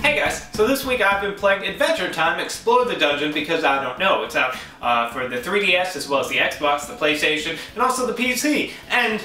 Hey guys, so this week I've been playing Adventure Time Explore the Dungeon because I don't know. It's out for the 3DS as well as the Xbox, the PlayStation, and also the PC. And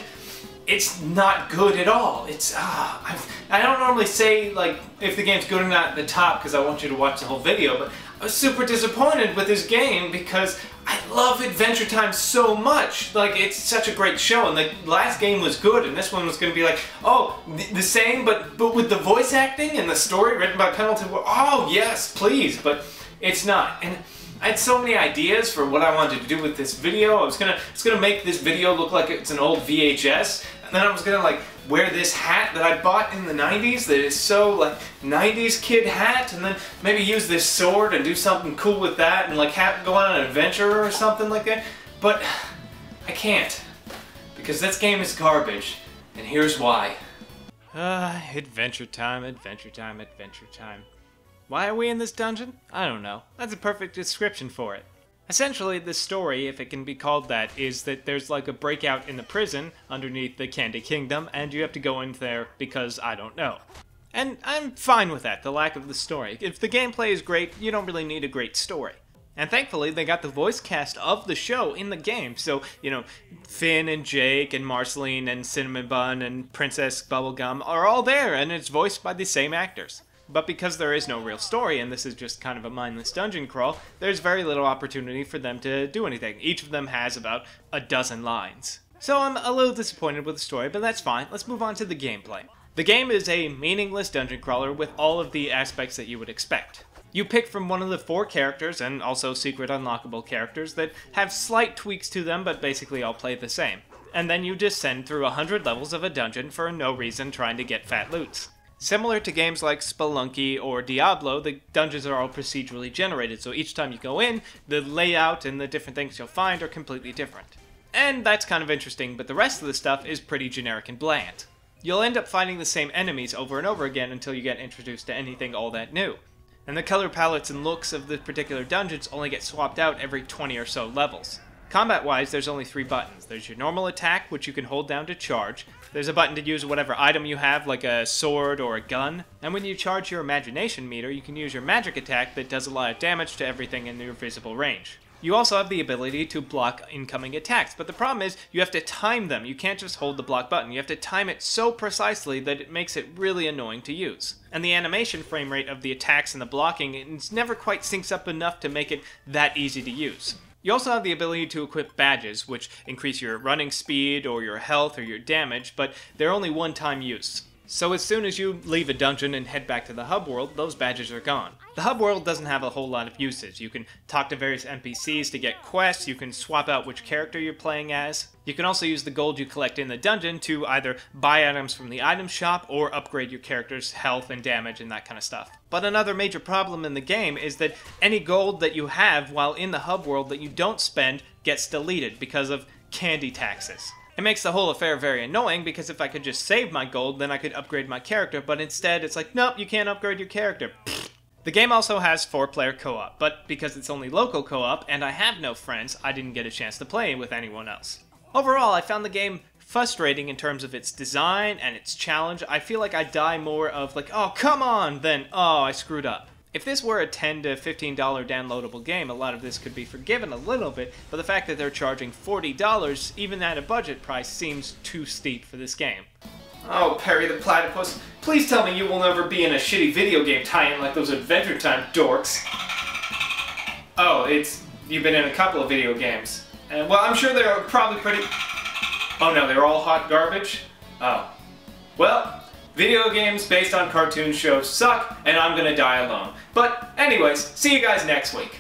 it's not good at all. It's, I don't normally say, like, if the game's good or not at the top because I want you to watch the whole video, but I was super disappointed with this game because I love Adventure Time so much. Like, it's such a great show, and the last game was good, and this one was going to be like, oh, the same, but with the voice acting and the story written by Pendleton. Oh, yes, please, but it's not. And I had so many ideas for what I wanted to do with this video. I was gonna make this video look like it's an old VHS, and then I was gonna like wear this hat that I bought in the 90s that is so like 90s kid hat, and then maybe use this sword and do something cool with that and like go on an adventure or something like that. But I can't, because this game is garbage, and here's why. Adventure Time, Adventure Time, Adventure Time. Why are we in this dungeon? I don't know. That's a perfect description for it. Essentially, the story, if it can be called that, is that there's like a breakout in the prison underneath the Candy Kingdom, and you have to go in there because I don't know. And I'm fine with that, the lack of the story. If the gameplay is great, you don't really need a great story. And thankfully, they got the voice cast of the show in the game, so, you know, Finn and Jake and Marceline and Cinnamon Bun and Princess Bubblegum are all there, and it's voiced by the same actors. But because there is no real story, and this is just kind of a mindless dungeon crawl, there's very little opportunity for them to do anything. Each of them has about a dozen lines. So I'm a little disappointed with the story, but that's fine. Let's move on to the gameplay. The game is a meaningless dungeon crawler with all of the aspects that you would expect. You pick from one of the 4 characters, and also secret unlockable characters, that have slight tweaks to them, but basically all play the same. And then you descend through 100 levels of a dungeon for no reason trying to get fat loots. Similar to games like Spelunky or Diablo, the dungeons are all procedurally generated, so each time you go in, the layout and the different things you'll find are completely different. And that's kind of interesting, but the rest of the stuff is pretty generic and bland. You'll end up finding the same enemies over and over again until you get introduced to anything all that new. And the color palettes and looks of the particular dungeons only get swapped out every 20 or so levels. Combat-wise, there's only 3 buttons. There's your normal attack, which you can hold down to charge. There's a button to use whatever item you have, like a sword or a gun. And when you charge your imagination meter, you can use your magic attack that does a lot of damage to everything in your visible range. You also have the ability to block incoming attacks, but the problem is you have to time them. You can't just hold the block button. You have to time it so precisely that it makes it really annoying to use. And the animation frame rate of the attacks and the blocking it's never quite syncs up enough to make it that easy to use. You also have the ability to equip badges, which increase your running speed or your health or your damage, but they're only one-time use. So as soon as you leave a dungeon and head back to the hub world, those badges are gone. The hub world doesn't have a whole lot of uses. You can talk to various NPCs to get quests, you can swap out which character you're playing as. You can also use the gold you collect in the dungeon to either buy items from the item shop or upgrade your character's health and damage and that kind of stuff. But another major problem in the game is that any gold that you have while in the hub world that you don't spend gets deleted because of candy taxes. It makes the whole affair very annoying because if I could just save my gold, then I could upgrade my character, but instead it's like, nope, you can't upgrade your character. The game also has 4-player co-op, but because it's only local co-op and I have no friends, I didn't get a chance to play with anyone else. Overall, I found the game frustrating in terms of its design and its challenge. I feel like I die more of like, oh, come on, than, oh, I screwed up. If this were a $10 to $15 downloadable game, a lot of this could be forgiven a little bit, but the fact that they're charging $40, even at a budget price, seems too steep for this game. Oh, Perry the Platypus, please tell me you will never be in a shitty video game tie-in like those Adventure Time dorks. Oh, you've been in a couple of video games. Well, I'm sure they're probably pretty... Oh no, they're all hot garbage? Oh. Well, video games based on cartoon shows suck, and I'm gonna die alone. But anyways, see you guys next week.